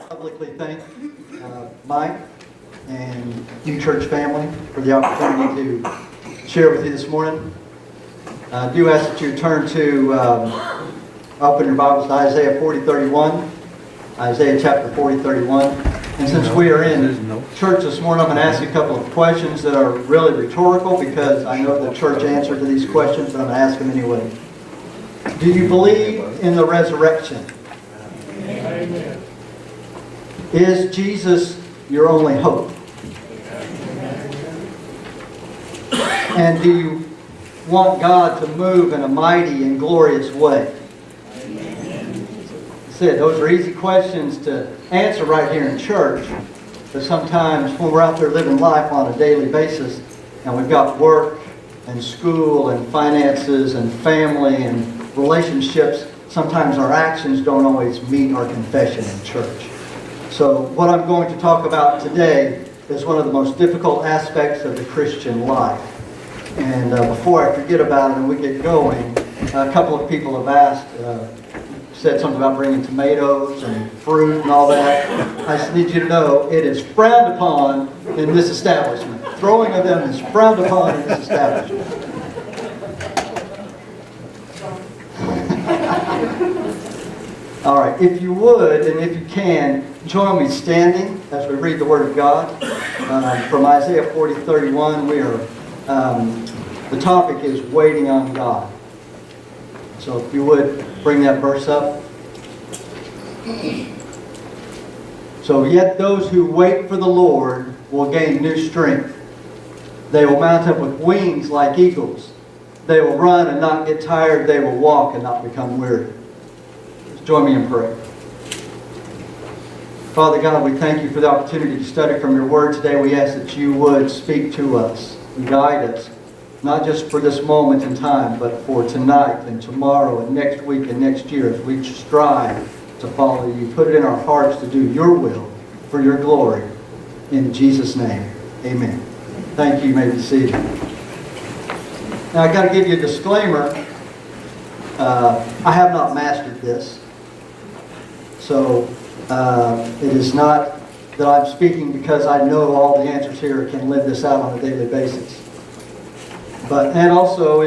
Publicly thank Mike and you church family for the opportunity to share with you this morning. I do ask that you turn to, open your Bibles to Isaiah 40:31, Isaiah chapter 40:31. And since we are in church this morning, I'm going to ask you a couple of questions that are really rhetorical because I know the church answer to these questions, but I'm going to ask them anyway. Do you believe in the resurrection? Amen. Is Jesus your only hope? And do you want God to move in a mighty and glorious way? That's it. Those are easy questions to answer right here in church. But sometimes when we're out there living life on a daily basis, and we've got work and school and finances and family and relationships, sometimes our actions don't always meet our confession in church. So what I'm going to talk about today is one of the most difficult aspects of the Christian life. And before I forget about it and we get going, a couple of people have asked, said something about bringing tomatoes and fruit and all that. I just need you to know it is frowned upon in this establishment. Throwing of them is frowned upon in this establishment. All right, if you would, and if you can, join me standing as we read the Word of God. From Isaiah 40:31, we are, the topic is waiting on God. So if you would, bring that verse up. So, yet those who wait for the Lord will gain new strength. They will mount up with wings like eagles. They will run and not get tired. They will walk and not become weary. Join me in prayer. Father God, we thank you for the opportunity to study from your word today. We ask that you would speak to us and guide us, not just for this moment in time, but for tonight and tomorrow and next week and next year as we strive to follow you. Put it in our hearts to do your will for your glory. In Jesus' name, amen. Thank you. You may be seated. Now, I've got to give you a disclaimer. I have not mastered this. So it is not that I'm speaking because I know all the answers here, can live this out on a daily basis. And also,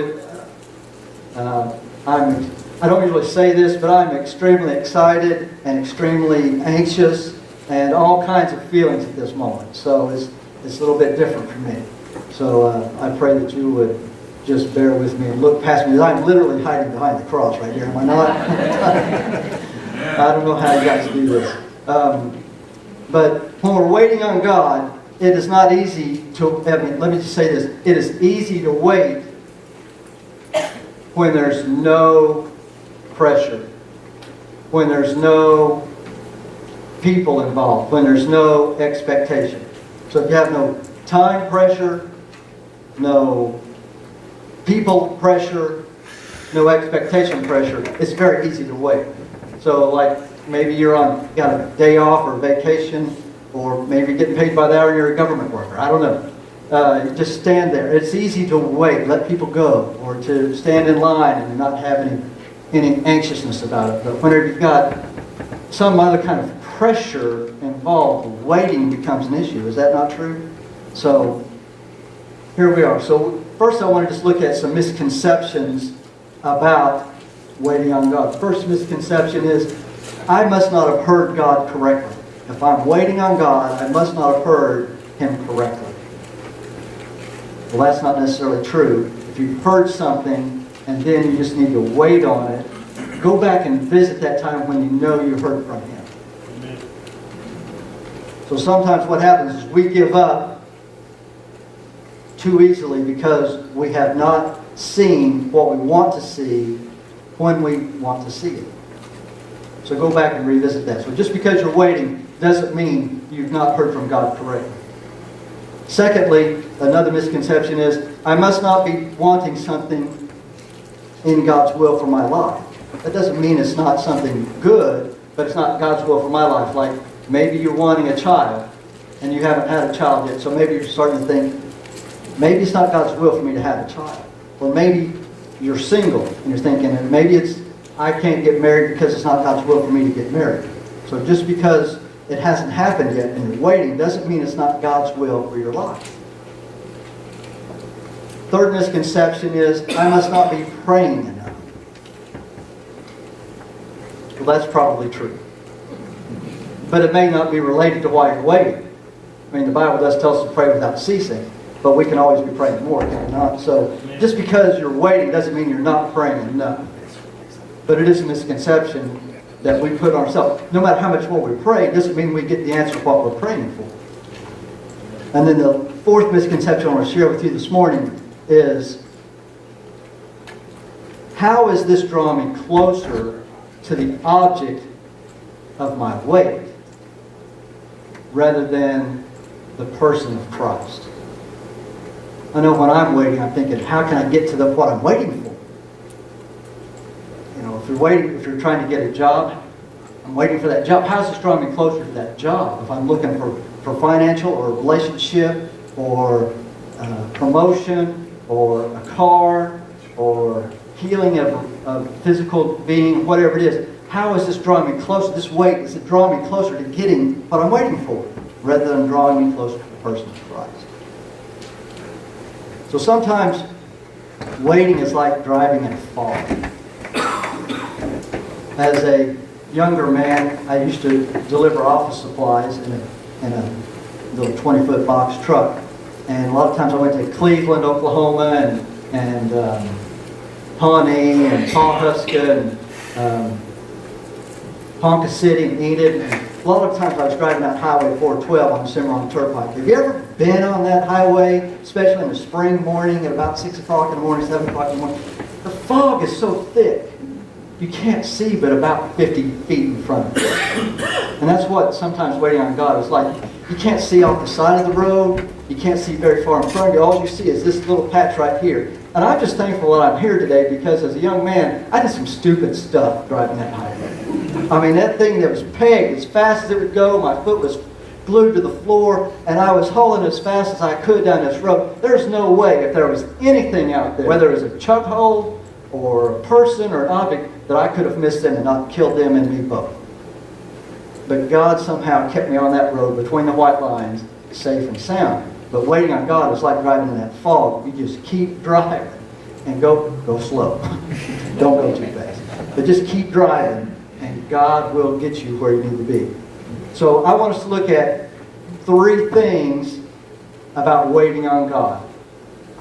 I don't usually say this, but I'm extremely excited and extremely anxious and all kinds of feelings at this moment. So it's a little bit different for me. So I pray that you would just bear with me and look past me. I'm literally hiding behind the cross right here, am I not? I don't know how you guys do this. But when we're waiting on God, it is not easy to, let me just say this. It is easy to wait when there's no pressure, when there's no people involved, when there's no expectation. So if you have no time pressure, no people pressure, no expectation pressure, it's very easy to wait. So like maybe got a day off or vacation, or maybe getting paid by the hour and you're a government worker. I don't know. You just stand there. It's easy to wait, let people go, or to stand in line and not have any anxiousness about it. But whenever you've got some other kind of pressure involved, waiting becomes an issue. Is that not true? So here we are. So first I want to just look at some misconceptions about waiting on God. The first misconception is, I must not have heard God correctly. If I'm waiting on God, I must not have heard Him correctly. Well, that's not necessarily true. If you've heard something and then you just need to wait on it, go back and visit that time when you know you heard from Him. Amen. So sometimes what happens is we give up too easily because we have not seen what we want to see when we want to see it. So go back and revisit that. So just because you're waiting doesn't mean you've not heard from God correctly. Secondly, another misconception is, I must not be wanting something in God's will for my life. That doesn't mean it's not something good, but it's not God's will for my life. Like maybe you're wanting a child and you haven't had a child yet, so maybe you're starting to think, maybe it's not God's will for me to have a child. Or maybe you're single and you're thinking, maybe I can't get married because it's not God's will for me to get married. So just because it hasn't happened yet and you're waiting doesn't mean it's not God's will for your life. Third misconception is, I must not be praying enough. Well, that's probably true. But it may not be related to why you're waiting. I mean, the Bible does tell us to pray without ceasing, but we can always be praying more, can we not? So just because you're waiting doesn't mean you're not praying enough. But it is a misconception that we put on ourselves. No matter how much more we pray, it doesn't mean we get the answer to what we're praying for. And then the fourth misconception I want to share with you this morning is, how is this drawing me closer to the object of my wait rather than the person of Christ? I know when I'm waiting, I'm thinking, how can I get to what I'm waiting for? You know, if you're trying to get a job, I'm waiting for that job. How is this drawing me closer to that job? If I'm looking for financial or relationship or promotion or a car or healing of physical being, whatever it is, how is this drawing me closer? This wait, is it drawing me closer to getting what I'm waiting for rather than drawing me closer to the person of Christ? So sometimes waiting is like driving in a fog. As a younger man, I used to deliver office supplies in a little 20-foot box truck. And a lot of times I went to Cleveland, Oklahoma, and Pawnee, and Pawhuska, and Ponca City, and Enid. And a lot of times I was driving that Highway 412 on the Cimarron Turnpike. Have you ever been on that highway, especially in the spring morning at about 6 o'clock in the morning, 7 o'clock in the morning? The fog is so thick, you can't see but about 50 feet in front of you. And that's what sometimes waiting on God is like. You can't see off the side of the road. You can't see very far in front of you. All you see is this little patch right here. And I'm just thankful that I'm here today because as a young man, I did some stupid stuff driving that highway. I mean, that thing that was pegged as fast as it would go, my foot was glued to the floor, and I was hauling as fast as I could down this road. There's no way if there was anything out there, whether it was a chuck hole or a person or an object, that I could have missed them and not killed them and me both. But God somehow kept me on that road between the white lines, safe and sound. But waiting on God is like driving in that fog. You just keep driving and go slow. Don't go too fast. But just keep driving and God will get you where you need to be. So I want us to look at 3 things about waiting on God.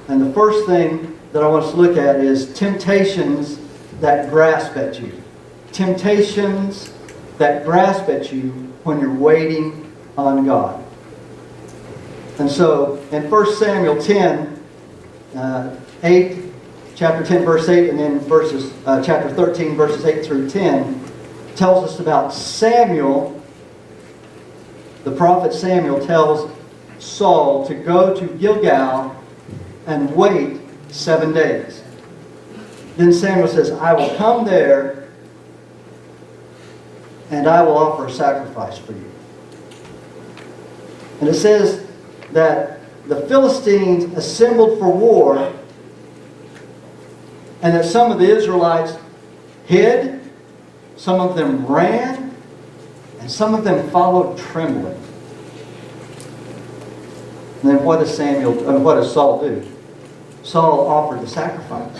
And the first thing that I want us to look at is temptations that grasp at you. Temptations that grasp at you when you're waiting on God. And so in 1 Samuel 10, 8, chapter 10, verse 8, and then chapter 13, verses 8 through 10, tells us about Samuel. The prophet Samuel tells Saul to go to Gilgal and wait 7 days. Then Samuel says, I will come there and I will offer a sacrifice for you. And it says that the Philistines assembled for war and that some of the Israelites hid, some of them ran, and some of them followed trembling. And then what does Saul do? Saul offered the sacrifice.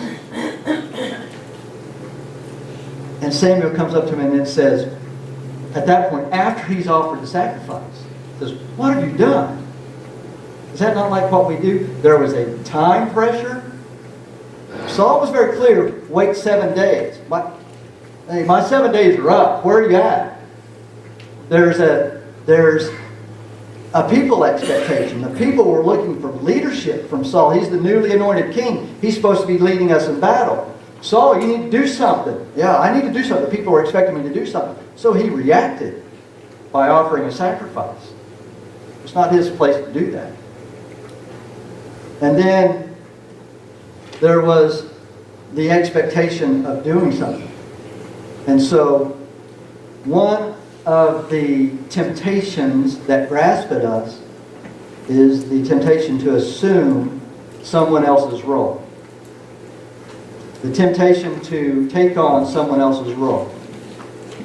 And Samuel comes up to him and then says, at that point, after he's offered the sacrifice, says, what have you done? Is that not like what we do? There was a time pressure. Saul was very clear, wait 7 days. My 7 days are up. Where are you at? There's a people expectation. The people were looking for leadership from Saul. He's the newly anointed king. He's supposed to be leading us in battle. Saul, you need to do something. Yeah, I need to do something. The people were expecting me to do something. So he reacted by offering a sacrifice. It's not his place to do that. And then there was the expectation of doing something. And so one of the temptations that grasp at us is the temptation to assume someone else's role. The temptation to take on someone else's role.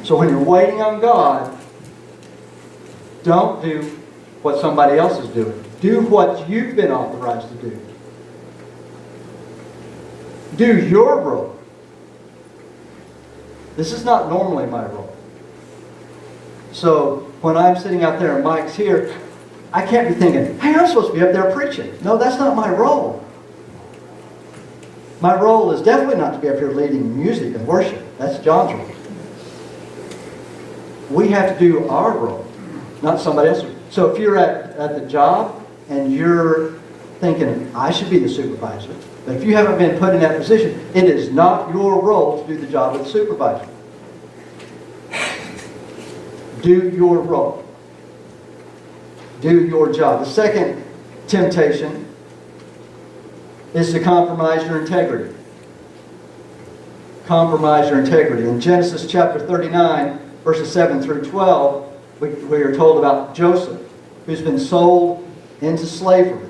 So when you're waiting on God, Don't do what somebody else is doing. Do what you've been authorized to do. Do your role. This is not normally my role. So when I'm sitting out there and Mike's here, I can't be thinking, hey, I'm supposed to be up there preaching. No, that's not my role. My role is definitely not to be up here leading music and worship. That's John's role. We have to do our role, not somebody else's. So if you're at the job and you're thinking, I should be the supervisor, but if you haven't been put in that position, it is not your role to do the job of the supervisor. Do your role. Do your job. The second temptation is to compromise your integrity. Compromise your integrity. In Genesis chapter 39, verses 7 through 12, we are told about Joseph, who's been sold into slavery.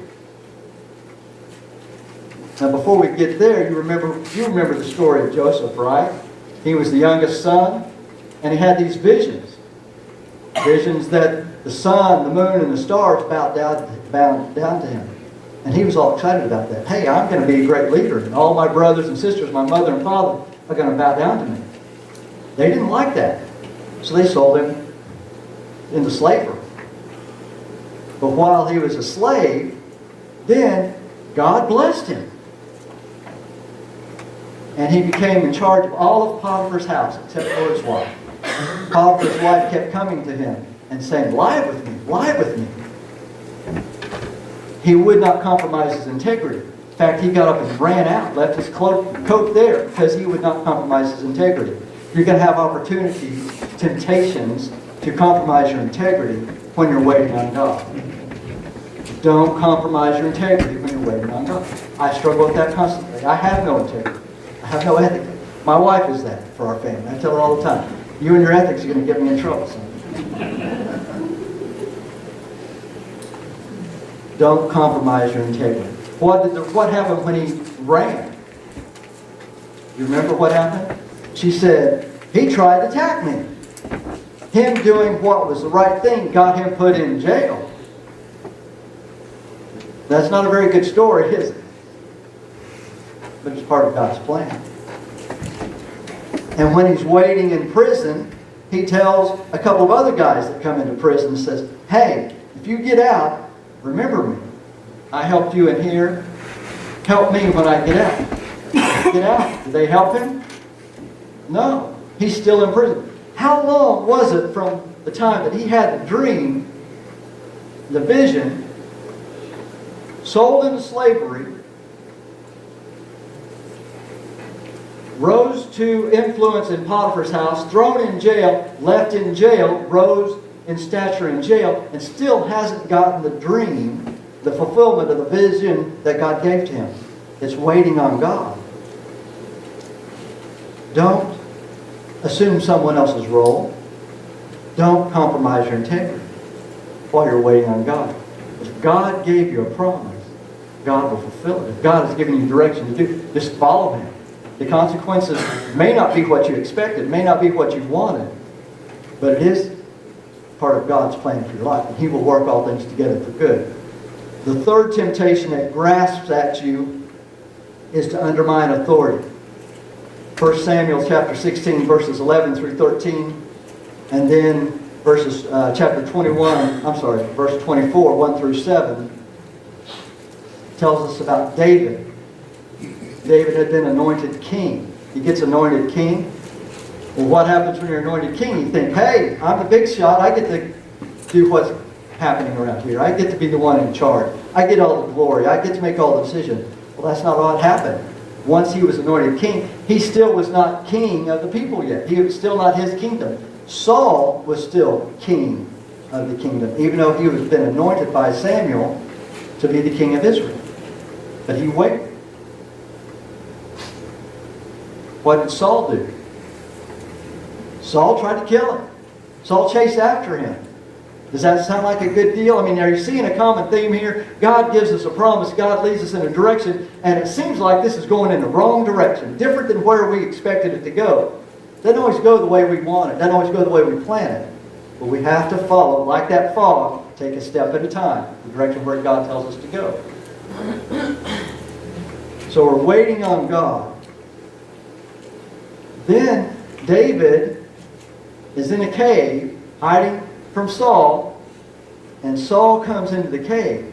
Now before we get there, you remember the story of Joseph, right? He was the youngest son, and he had these visions. Visions that the sun, the moon, and the stars bowed down to him. And he was all excited about that. Hey, I'm going to be a great leader, and all my brothers and sisters, my mother and father, are going to bow down to me. They didn't like that. So they sold him into slavery. But while he was a slave, then God blessed him. And he became in charge of all of Potiphar's house, except for his wife. Potiphar's wife kept coming to him and saying, lie with me, lie with me. He would not compromise his integrity. In fact, he got up and ran out, left his coat there because he would not compromise his integrity. You're going to have opportunities, temptations to compromise your integrity when you're waiting on God. Don't compromise your integrity when you're waiting on God. I struggle with that constantly. I have no integrity. I have no ethics. My wife is that for our family. I tell her all the time, you and your ethics are going to get me in trouble, son. Don't compromise your integrity. What happened when he ran? You remember what happened? She said, he tried to attack me. Him doing what was the right thing got him put in jail. That's not a very good story, is it? But it's part of God's plan. And when he's waiting in prison, he tells a couple of other guys that come into prison and says, hey, if you get out, remember me. I helped you in here. Help me when I get out. Get out. Did they help him? No. He's still in prison. How long was it from the time that he had the dream, the vision, sold into slavery, rose to influence in Potiphar's house, thrown in jail, left in jail, rose in stature in jail, and still hasn't gotten the dream, the fulfillment of the vision that God gave to him? It's waiting on God. Don't assume someone else's role. Don't compromise your integrity while you're waiting on God. If God gave you a promise, God will fulfill it. If God has given you direction to do, just follow Him. The consequences may not be what you expected, may not be what you wanted, but it is part of God's plan for your life, and He will work all things together for good. The third temptation that grasps at you is to undermine authority. 1 Samuel chapter 16, verses 11 through 13, and then verse 24, 1 through 7, tells us about David. David had been anointed king. He gets anointed king. Well, what happens when you're anointed king? You think, hey, I'm the big shot. I get to do what's happening around here. I get to be the one in charge. I get all the glory. I get to make all the decisions. Well, that's not what happened. Once he was anointed king, he still was not king of the people yet. He was still not his kingdom. Saul was still king of the kingdom, even though he had been anointed by Samuel to be the king of Israel. But he waited. What did Saul do? Saul tried to kill him. Saul chased after him. Does that sound like a good deal? I mean, are you seeing a common theme here? God gives us a promise. God leads us in a direction. And it seems like this is going in the wrong direction. Different than where we expected it to go. It doesn't always go the way we want it. It doesn't always go the way we plan it. But we have to follow, like that fog, take a step at a time, the direction where God tells us to go. So we're waiting on God. Then David is in a cave, hiding from Saul, and Saul comes into the cave.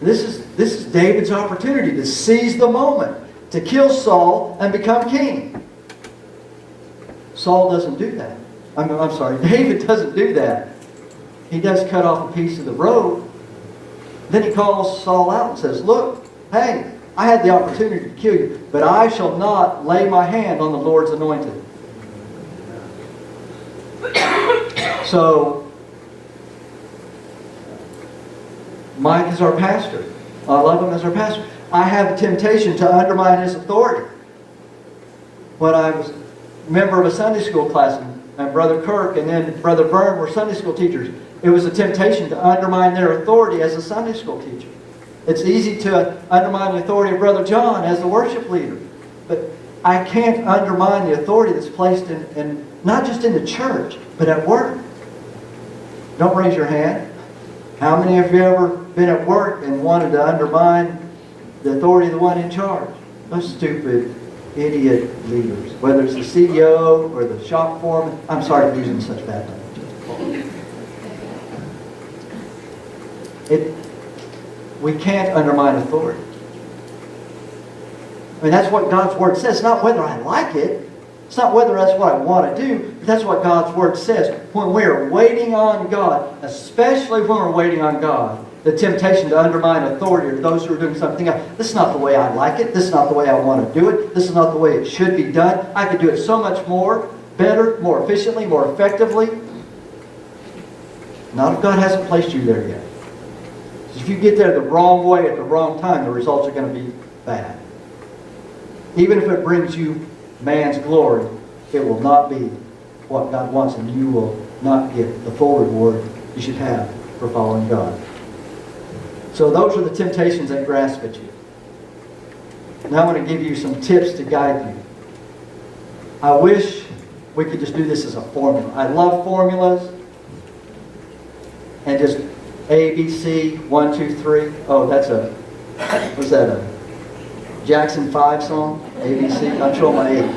This is David's opportunity to seize the moment, to kill Saul and become king. Saul doesn't do that. I'm sorry, David doesn't do that. He does cut off a piece of the robe. Then he calls Saul out and says, look, hey, I had the opportunity to kill you, but I shall not lay my hand on the Lord's anointed. So, Mike is our pastor. I love him as our pastor. I have a temptation to undermine his authority. When I was a member of a Sunday school class, and Brother Kirk and then Brother Vern were Sunday school teachers, it was a temptation to undermine their authority as a Sunday school teacher. It's easy to undermine the authority of Brother John as the worship leader. But I can't undermine the authority that's placed in not just in the church, but at work. Don't raise your hand. How many of you ever been at work and wanted to undermine the authority of the one in charge? Those stupid, idiot leaders. Whether it's the CEO or the shop foreman. I'm sorry for using such bad language. We can't undermine authority. I mean, that's what God's Word says. It's not whether I like it. It's not whether that's what I want to do. But that's what God's Word says. When we're waiting on God, especially when we're waiting on God, the temptation to undermine authority or those who are doing something else. This is not the way I like it. This is not the way I want to do it. This is not the way it should be done. I could do it so much more, better, more efficiently, more effectively. Not if God hasn't placed you there yet. If you get there the wrong way at the wrong time, the results are going to be bad. Even if it brings you man's glory, it will not be what God wants, and you will not get the full reward you should have for following God. So those are the temptations that grasp at you. Now I'm going to give you some tips to guide you. I wish we could just do this as a formula. I love formulas. And just A, B, C, 1, 2, 3. Oh, that's was that a Jackson 5 song? A, B, C. I'm showing my age.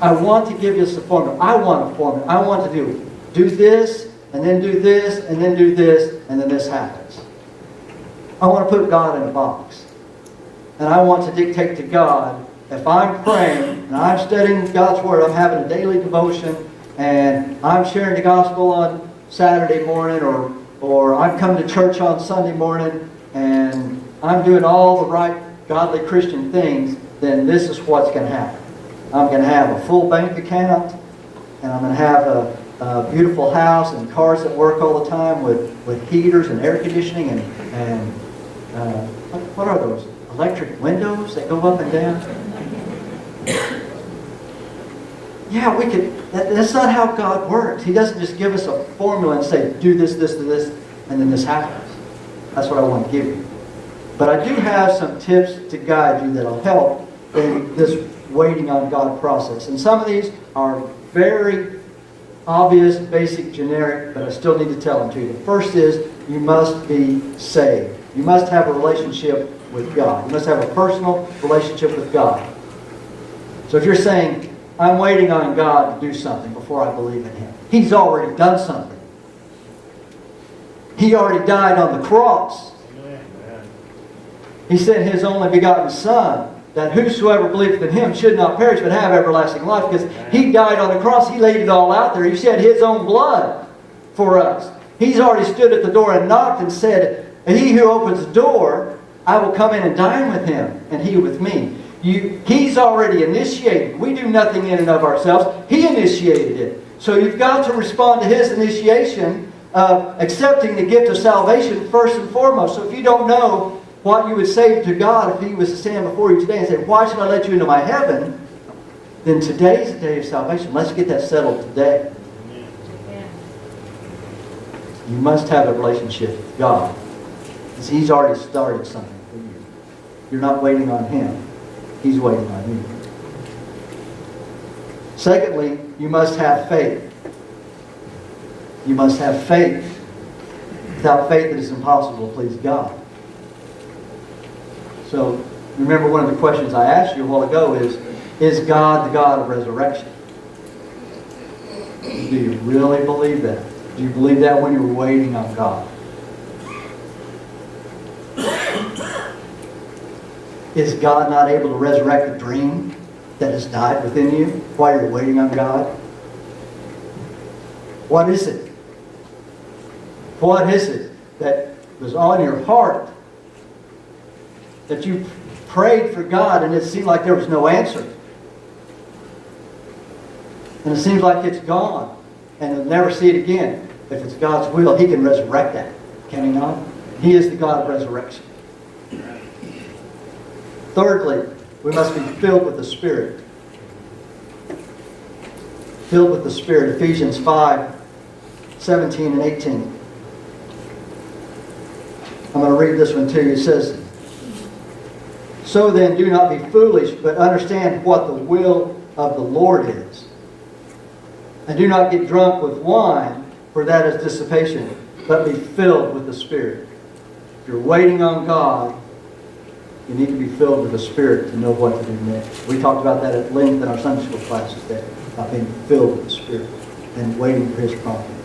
I want to give you a formula. I want a formula. I want to do this, and then do this, and then do this, and then this happens. I want to put God in a box. And I want to dictate to God, if I'm praying, and I'm studying God's Word, I'm having a daily devotion, and I'm sharing the gospel on Saturday morning, or I'm coming to church on Sunday morning, and I'm doing all the right godly Christian things, then this is what's going to happen. I'm going to have a full bank account, and I'm going to have a beautiful house and cars that work all the time with heaters and air conditioning and what are those? Electric windows that go up and down? Yeah, we could. That's not how God works. He doesn't just give us a formula and say, do this, this, and this, and then this happens. That's what I want to give you. But I do have some tips to guide you that will help in this waiting on God process. And some of these are very obvious, basic, generic, but I still need to tell them to you. The first is you must be saved. You must have a relationship with God. You must have a personal relationship with God. So if you're saying, I'm waiting on God to do something before I believe in Him, He's already done something. He already died on the cross. He sent His only begotten Son, that whosoever believeth in Him should not perish but have everlasting life. Because He died on the cross. He laid it all out there. He shed His own blood for us. He's already stood at the door and knocked and said, He who opens the door, I will come in and dine with him, and he with me. He's already initiated. We do nothing in and of ourselves. He initiated it. So you've got to respond to His initiation of accepting the gift of salvation first and foremost. So if you don't know what you would say to God if He was to stand before you today and say, why should I let you into my heaven? Then today's the day of salvation. Let's get that settled today. You must have a relationship with God, because He's already started something for you. You're not waiting on Him. He's waiting on you. Secondly, you must have faith. You must have faith. Without faith, it is impossible to please God. So, remember one of the questions I asked you a while ago is God the God of resurrection? Do you really believe that? Do you believe that when you're waiting on God? Is God not able to resurrect a dream that has died within you while you're waiting on God? What is it? What is it that was on your heart that you prayed for God and it seemed like there was no answer? And it seems like it's gone and you'll never see it again. If it's God's will, He can resurrect that. Can He not? He is the God of resurrection. Thirdly, we must be filled with the Spirit. Filled with the Spirit. Ephesians 5:17 and 18. I'm going to read this one to you. It says, "So then, do not be foolish, but understand what the will of the Lord is. And do not get drunk with wine, for that is dissipation, but be filled with the Spirit." If you're waiting on God, you need to be filled with the Spirit to know what to do next. We talked about that at length in our Sunday school classes today, about being filled with the Spirit and waiting for His prompting.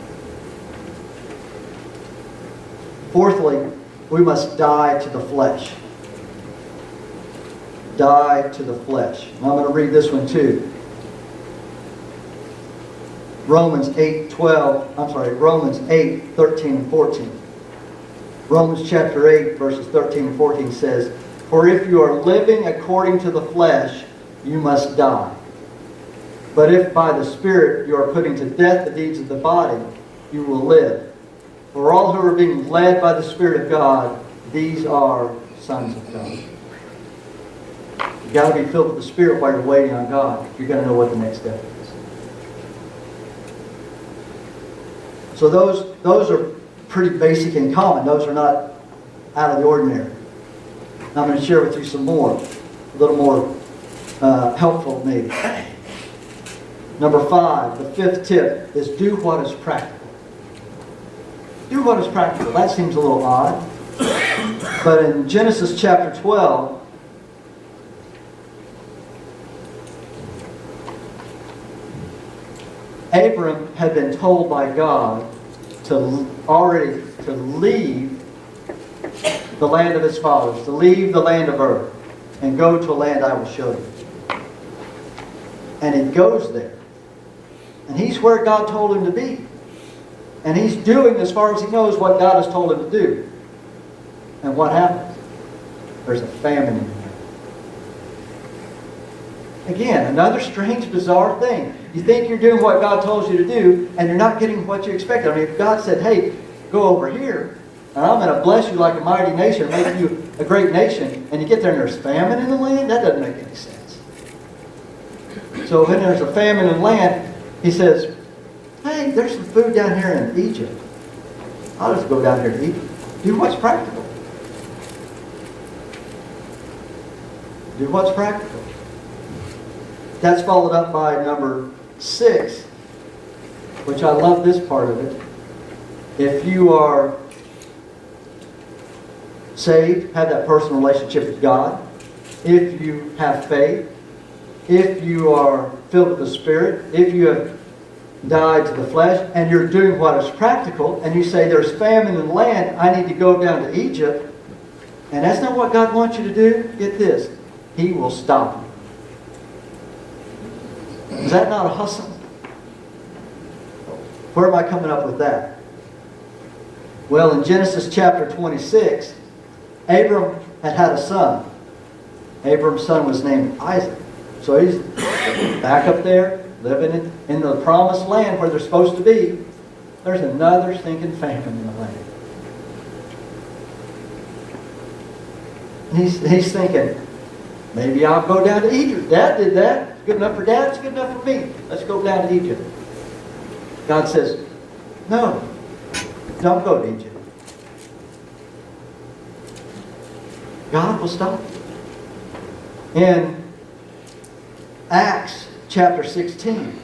Fourthly, we must die to the flesh. Die to the flesh. And I'm going to read this one too. Romans 8:13 and 14. Romans chapter 8, verses 13 and 14 says, "For if you are living according to the flesh, you must die. But if by the Spirit you are putting to death the deeds of the body, you will live. For all who are being led by the Spirit of God, these are sons of God." You've got to be filled with the Spirit while you're waiting on God if you're going to know what the next step is. So those are pretty basic and common. Those are not out of the ordinary. Now I'm going to share with you some more, a little more helpful maybe. Number 5, the fifth tip is do what is practical. Do what is practical. That seems a little odd. But in Genesis chapter 12, Abram had been told by God to leave the land of his fathers, to leave the land of Ur, and go to a land I will show you. And he goes there. And he's where God told him to be. And he's doing, as far as he knows, what God has told him to do. And what happens? There's a famine in the land. Again, another strange, bizarre thing. You think you're doing what God told you to do, and you're not getting what you expected. I mean, if God said, "Hey, go over here, and I'm going to bless you like a mighty nation, make you a great nation," and you get there and there's famine in the land, that doesn't make any sense. So when there's a famine in the land, he says, "Hey, there's some food down here in Egypt. I'll just go down here to Egypt." Do what's practical. Do what's practical. That's followed up by number 6, which I love this part of it. If you are saved, have that personal relationship with God, if you have faith, if you are filled with the Spirit, if you have died to the flesh, and you're doing what is practical, and you say, "There's famine in the land, I need to go down to Egypt," and that's not what God wants you to do, get this, He will stop you. Is that not awesome? Where am I coming up with that? Well, in Genesis chapter 26, Abram had a son. Abram's son was named Isaac. So he's back up there, living in the promised land where they're supposed to be. There's another stinking famine in the land. And he's thinking, maybe I'll go down to Egypt. Dad did that. It's good enough for Dad. It's good enough for me. Let's go down to Egypt. God says, "No, don't go to Egypt." God will stop you. In Acts chapter 16.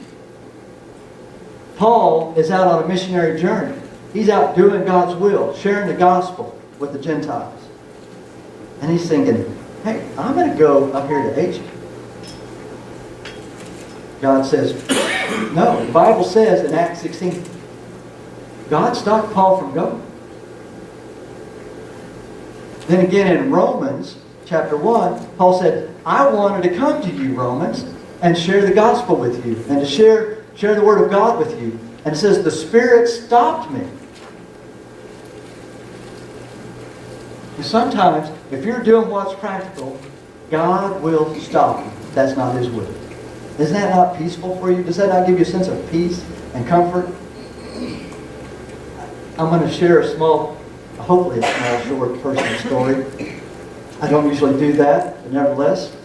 Paul is out on a missionary journey. He's out doing God's will, sharing the gospel with the Gentiles. And he's thinking, hey, I'm going to go up here to Asia. God says, no. The Bible says in Acts 16, God stopped Paul from going. Then again in Romans chapter 1, Paul said, I wanted to come to you, Romans, and share the gospel with you, and to share the word of God with you. And it says, the Spirit stopped me. And sometimes, if you're doing what's practical, God will stop you. That's not His will. Isn't that not peaceful for you? Does that not give you a sense of peace and comfort? I'm going to share a small, hopefully a small, short personal story. I don't usually do that, but nevertheless,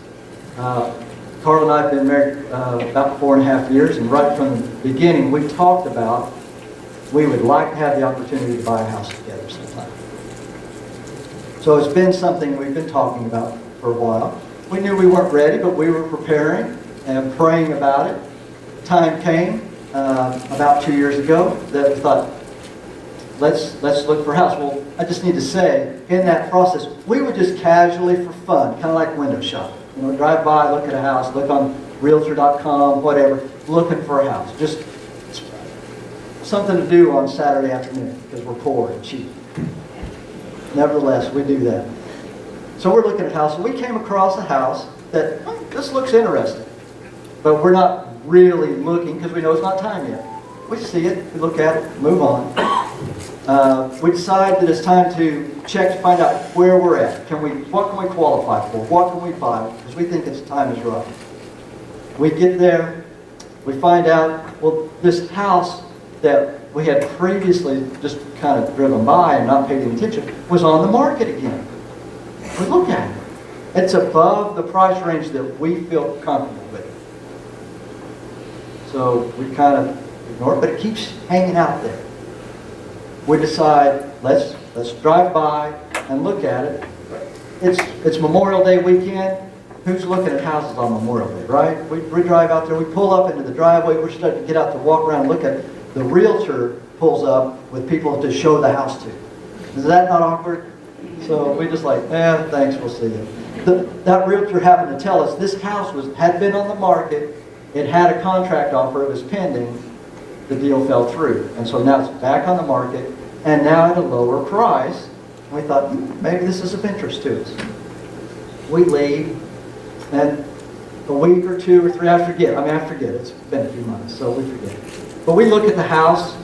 Carl and I have been married about 4.5 years, and right from the beginning we talked about we would like to have the opportunity to buy a house together sometime. So it's been something we've been talking about for a while. We knew we weren't ready, but we were preparing and praying about it. Time came about 2 years ago that we thought, let's look for a house. Well, I just need to say, in that process, we would just casually, for fun, kind of like window shopping. Drive by, look at a house, look on Realtor.com, whatever, looking for a house. Just something to do on Saturday afternoon because we're poor and cheap. Nevertheless, we do that. So we're looking at houses. We came across a house that, this looks interesting. But we're not really looking because we know it's not time yet. We see it, we look at it, move on. We decide that it's time to check to find out where we're at. What can we qualify for? What can we buy? Because we think its time is right. We get there, we find out, well, this house that we had previously just kind of driven by and not paid any attention was on the market again. We look at it. It's above the price range that we feel comfortable with. So we kind of ignore it, but it keeps hanging out there. We decide, let's drive by and look at it. It's Memorial Day weekend. Who's looking at houses on Memorial Day, right? We drive out there, we pull up into the driveway, we're starting to get out to walk around and look at it. The realtor pulls up with people to show the house to. Is that not awkward? So we just like, thanks, we'll see you. That realtor happened to tell us this house had been on the market, it had a contract offer, it was pending, the deal fell through. And so now it's back on the market, and now at a lower price. And we thought, maybe this is of interest to us. We leave, and a week or 2 or 3, I forget, it's been a few months, so we forget. But we look at the house,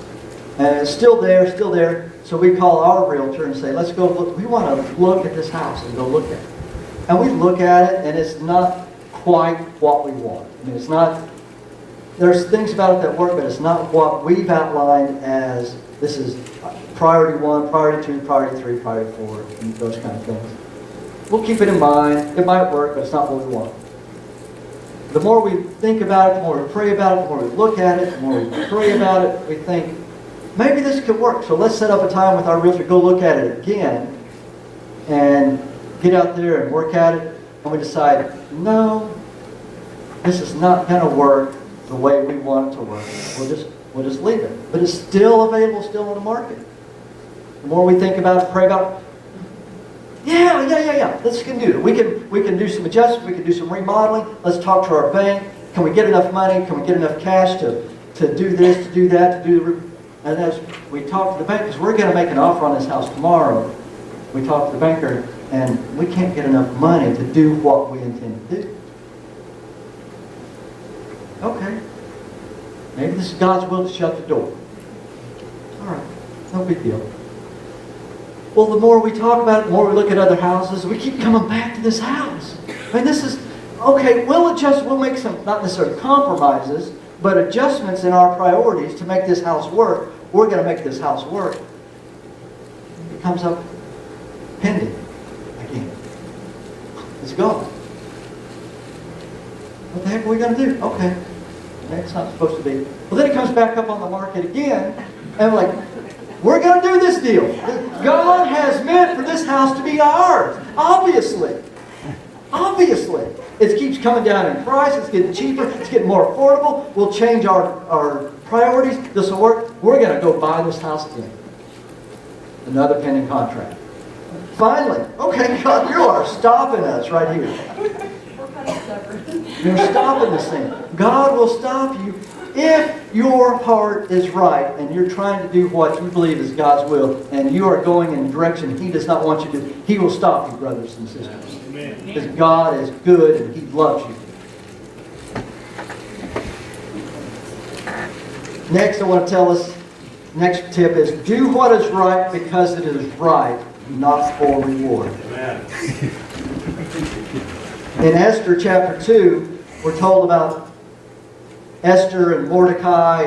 and it's still there, so we call our realtor and say, let's go look, we want to look at this house and go look at it. And we look at it, and it's not quite what we want. I mean, it's not, there's things about it that work, but it's not what we've outlined as this is priority 1, priority 2, priority 3, priority 4, and those kind of things. We'll keep it in mind. It might work, but it's not what we want. The more we think about it, the more we pray about it, the more we look at it, the more we pray about it, we think, maybe this could work. So let's set up a time with our realtor, go look at it again, and get out there and work at it. And we decide, no, this is not going to work the way we want it to work. We'll just leave it. But it's still available, still on the market. The more we think about it, pray about it, this can do it. We can do some adjustments, we can do some remodeling. Let's talk to our bank. Can we get enough money? Can we get enough cash to do this, to do that, and as we talk to the bank, because we're going to make an offer on this house tomorrow, we talk to the banker, and we can't get enough money to do what we intend to do. Okay. Maybe this is God's will to shut the door. All right. No big deal. Well, the more we talk about it, the more we look at other houses, we keep coming back to this house. I mean, this is, okay, we'll adjust, we'll make some, not necessarily compromises, but adjustments in our priorities to make this house work. We're going to make this house work. It comes up pending again. It's gone. What the heck are we going to do? Okay. It's not supposed to be. Well, then it comes back up on the market again, and we're like, we're going to do this deal. God has meant for this house to be ours. Obviously. It keeps coming down in price. It's getting cheaper. It's getting more affordable. We'll change our priorities. This will work. We're going to go buy this house again. Another pending contract. Finally, okay, God, you are stopping us right here. You're stopping this thing. God will stop you if your heart is right and you're trying to do what you believe is God's will and you are going in a direction He does not want you to. He will stop you, brothers and sisters. Amen. Because God is good and He loves you. Next, I want to tell us, next tip is do what is right because it is right, not for reward. Amen. In Esther chapter 2, we're told about Esther and Mordecai,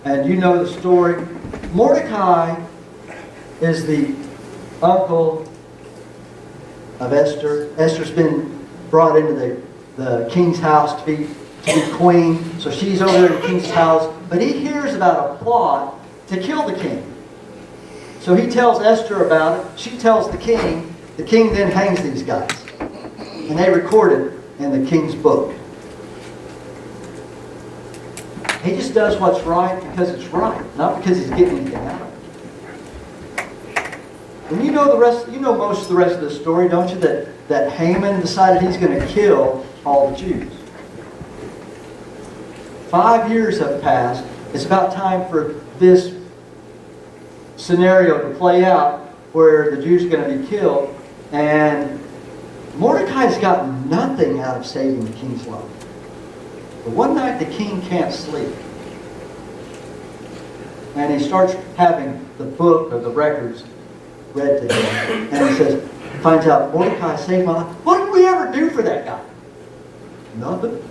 and you know the story. Mordecai is the uncle of Esther. Esther's been brought into the king's house to be queen. So she's over there in the king's house. But he hears about a plot to kill the king. So he tells Esther about it. She tells the king. The king then hangs these guys. And they record it in the king's book. He just does what's right because it's right, not because he's getting anything out of it. And you know the rest. You know most of the rest of the story, don't you? That Haman decided he's going to kill all the Jews. 5 years have passed. It's about time for this scenario to play out where the Jews are going to be killed, and Mordecai's gotten nothing out of saving the king's life. But one night the king can't sleep. And he starts having the book of the records read to him. And he says, finds out, Mordecai saved my life. What did we ever do for that guy? Nothing.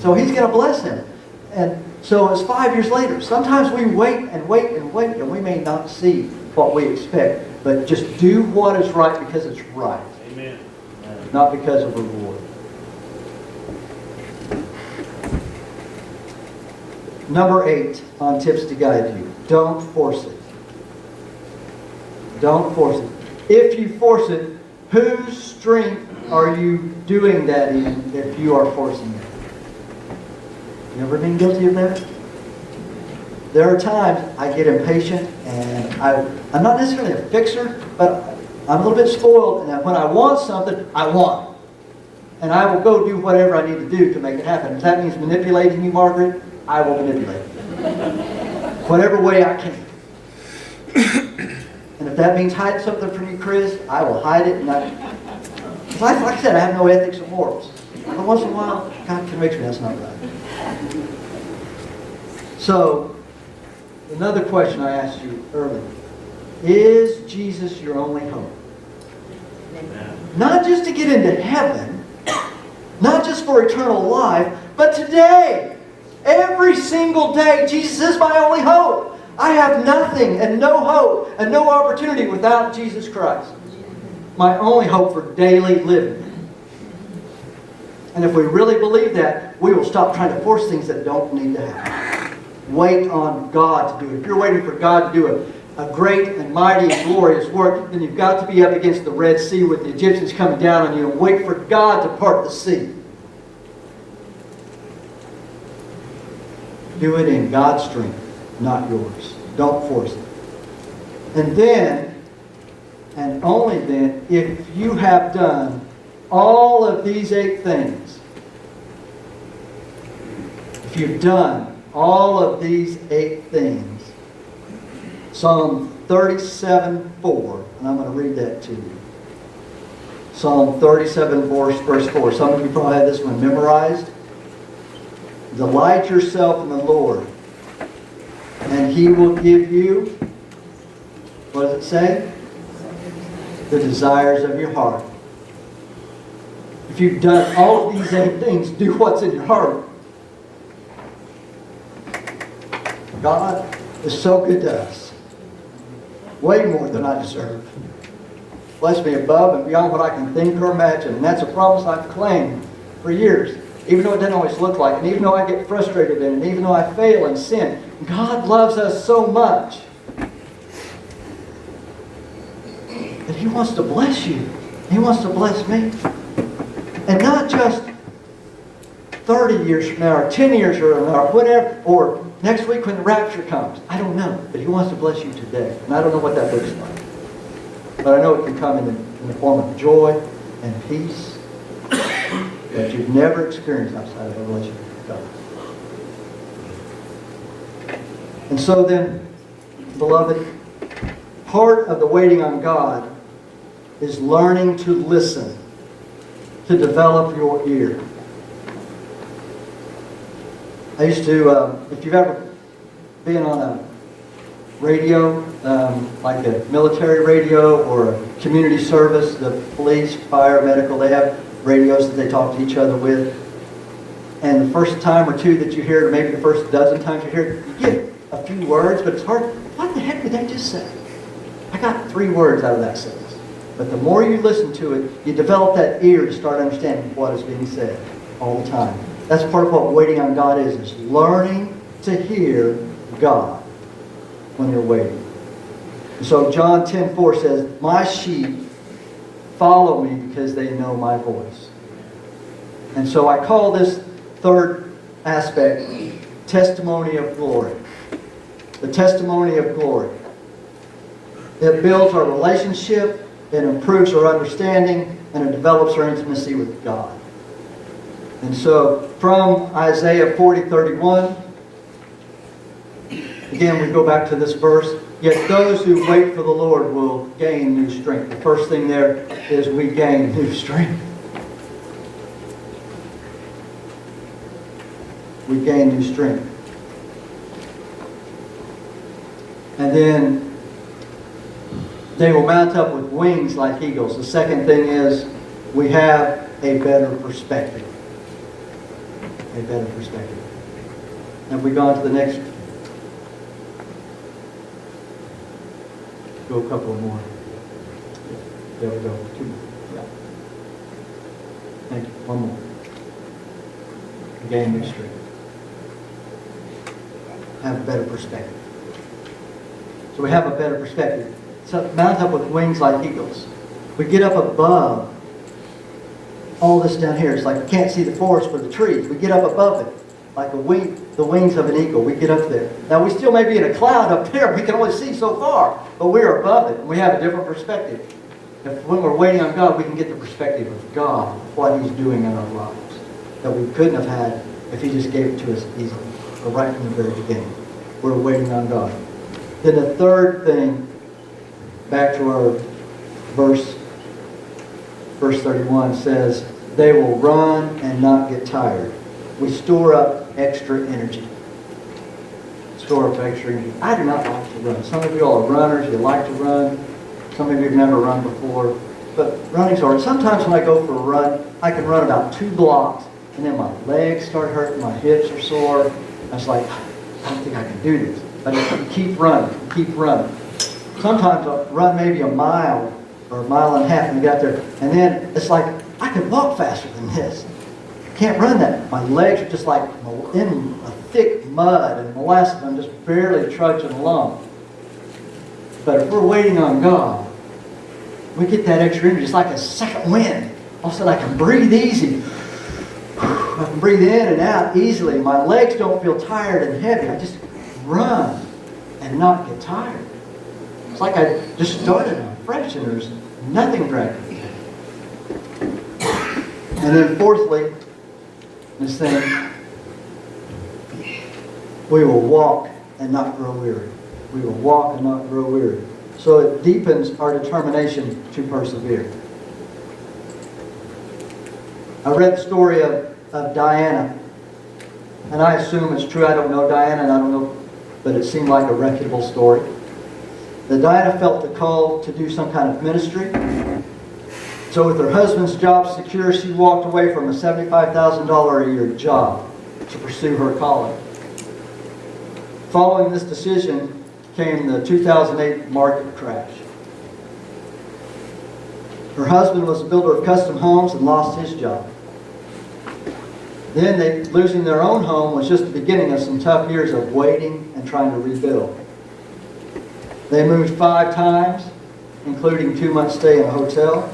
So he's going to bless him. And so it's 5 years later. Sometimes we wait and wait and wait, and we may not see what we expect. But just do what is right because it's right. Amen. Not because of reward. Number 8 on tips to guide you. Don't force it. Don't force it. If you force it, whose strength are you doing that in if you are forcing it? You ever been guilty of that? There are times I get impatient and I'm not necessarily a fixer, but I'm a little bit spoiled, and when I want something, I want it. And I will go do whatever I need to do to make it happen. If that means manipulating you, Margaret, I will manipulate you. Whatever way I can. And if that means hiding something from you, Chris, I will hide it. Because like I said, I have no ethics or morals. But once in a while, God convicts me, that's not right. So, another question I asked you earlier. Is Jesus your only hope? Not just to get into heaven, not just for eternal life, but today. Every single day, Jesus is my only hope. I have nothing and no hope and no opportunity without Jesus Christ. My only hope for daily living. And if we really believe that, we will stop trying to force things that don't need to happen. Wait on God to do it. If you're waiting for God to do a great and mighty and glorious work, then you've got to be up against the Red Sea with the Egyptians coming down on you and wait for God to part the sea. Do it in God's strength, not yours. Don't force it. And then, and only then, if you have done all of these 8 things, if you've done all of these 8 things, Psalm 37:4, and I'm going to read that to you. Psalm 37, verse 4. Some of you probably have this one memorized. Delight yourself in the Lord, and He will give you, what does it say? The desires of your heart. If you've done all of these 8 things, do what's in your heart. God is so good to us. Way more than I deserve. Bless me above and beyond what I can think or imagine. And that's a promise I've claimed for years. Even though it doesn't always look like it. And even though I get frustrated in it. And even though I fail and sin. God loves us so much that He wants to bless you. He wants to bless me. And not not just 30 years from now or 10 years from now or whatever, or next week when the rapture comes. I don't know, but He wants to bless you today. And I don't know what that looks like. But I know it can come in the form of joy and peace that you've never experienced outside of a relationship with God. And so then, beloved, part of the waiting on God is learning to listen, to develop your ear. I used to, if you've ever been on a radio, like a military radio or a community service, the police, fire, medical, they have radios that they talk to each other with. And the first time or two that you hear it, or maybe the first dozen times you hear it, you get a few words, but it's hard. What the heck did they just say? I got 3 words out of that sentence. But the more you listen to it, you develop that ear to start understanding what is being said all the time. That's part of what waiting on God is learning to hear God when you're waiting. And so John 10:4 says, "My sheep follow me because they know my voice." And so I call this third aspect testimony of glory. The testimony of glory. It builds our relationship, it improves our understanding, and it develops our intimacy with God. And so from Isaiah 40:31, again we go back to this verse, "Yet those who wait for the Lord will gain new strength." The first thing there is we gain new strength. We gain new strength. And then they will mount up with wings like eagles. The second thing is we have a better perspective. A better perspective. Have we gone to the next? Go a couple more. There we go. 2 more. Yeah. Thank you. 1 more. Gain new strength. Have a better perspective. So we have a better perspective. So mount up with wings like eagles. We get up above all this down here. It's like we can't see the forest for the trees. We get up above it, like the wings of an eagle. We get up there. Now we still may be in a cloud up there. We can only see so far, but we're above it. And we have a different perspective. If when we're waiting on God, we can get the perspective of God, what He's doing in our lives, that we couldn't have had if He just gave it to us easily, or right from the very beginning. We're waiting on God. Then the third thing, back to our verse 31 says, "They will run and not get tired." We store up extra energy. Store up extra energy. I do not like to run. Some of you all are runners. You like to run. Some of you have never run before. But running's hard. Sometimes when I go for a run, I can run about 2 blocks, and then my legs start hurting, my hips are sore. I was like, I don't think I can do this. But you keep running, keep running. Sometimes I'll run maybe a mile or a mile and a half and you get there. And then it's like, I could walk faster than this. I can't run that. My legs are just like in a thick mud and molasses. I'm just barely trudging along. But if we're waiting on God, we get that extra energy. It's like a second wind. All of a sudden I can breathe easy. I can breathe in and out easily. My legs don't feel tired and heavy. I just run and not get tired. It's like I just started on fresh and there's nothing dragging me. And then fourthly, this thing, we will walk and not grow weary. We will walk and not grow weary. So it deepens our determination to persevere. I read the story of Diana, and I assume it's true. I don't know Diana, and I don't know, but it seemed like a reputable story. That Diana felt the call to do some kind of ministry. So with her husband's job secure, she walked away from a $75,000 a year job to pursue her calling. Following this decision came the 2008 market crash. Her husband was a builder of custom homes and lost his job. Then losing their own home was just the beginning of some tough years of waiting and trying to rebuild. They moved 5 times, including 2 months stay in a hotel.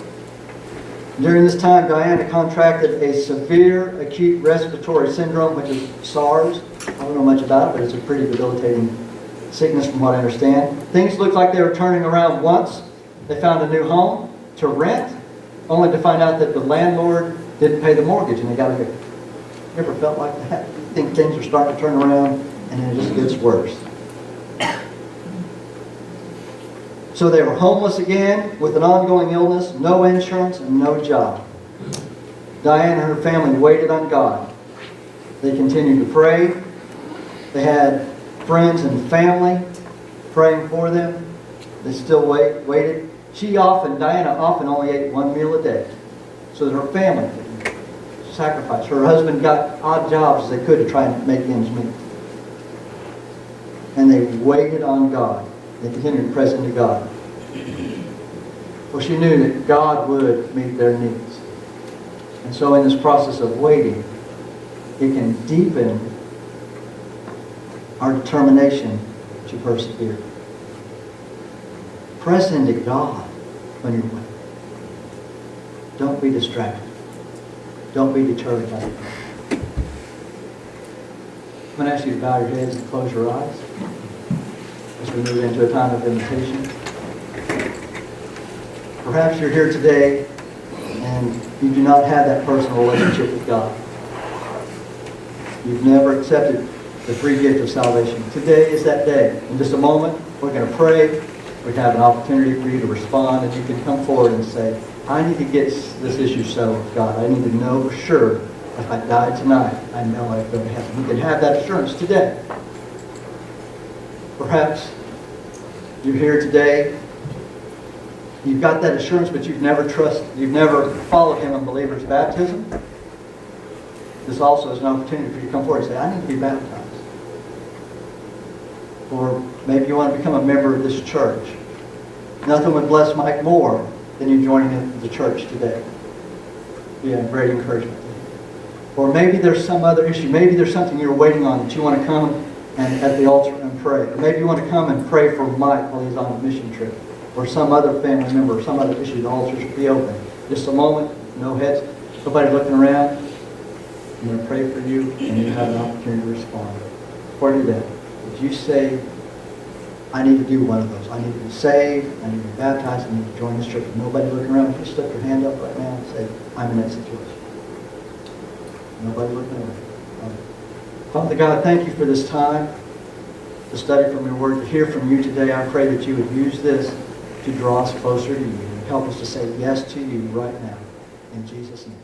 During this time, Diana contracted a severe acute respiratory syndrome, which is SARS. I don't know much about it, but it's a pretty debilitating sickness from what I understand. Things looked like they were turning around once. They found a new home to rent, only to find out that the landlord didn't pay the mortgage and they got evicted. You ever felt like that? You think things are starting to turn around and then it just gets worse. So they were homeless again with an ongoing illness, no insurance, and no job. Diane and her family waited on God. They continued to pray. They had friends and family praying for them. They still waited. Diana often only ate one meal a day so that her family could sacrifice. Her husband got odd jobs as they could to try and make ends meet. And they waited on God. They continued to press into God. Well, she knew that God would meet their needs. And so in this process of waiting, it can deepen our determination to persevere. Press into God when you're waiting. Don't be distracted. Don't be deterred by it. I'm going to ask you to bow your heads and close your eyes as we move into a time of invitation. Perhaps you're here today and you do not have that personal relationship with God. You've never accepted the free gift of salvation. Today is that day. In just a moment, we're going to pray. We have an opportunity for you to respond, and you can come forward and say, I need to get this issue settled with God. I need to know for sure if I die tonight, I know I go to heaven. You can have that assurance today. Perhaps you're here today, you've got that assurance, but you've never followed Him in believer's baptism. This also is an opportunity for you to come forward and say, I need to be baptized. Or maybe you want to become a member of this church. Nothing would bless Mike more than you joining the church today. Be a great encouragement. Or maybe there's some other issue. Maybe there's something you're waiting on that you want to come and at the altar and pray. Or maybe you want to come and pray for Mike while he's on a mission trip. Or some other family member, or some other issue. The altars will be open. Just a moment, no heads, nobody looking around. I'm going to pray for you, and you have an opportunity to respond. Before I do that, would you say, I need to do one of those. I need to be saved, I need to be baptized, I need to join this church. Nobody looking around. Just slip your hand up right now and say, I'm in that situation. Nobody looking around. All right. Father God, thank you for this time to study from your word, to hear from you today. I pray that you would use this to draw us closer to you and help us to say yes to you right now. In Jesus' name.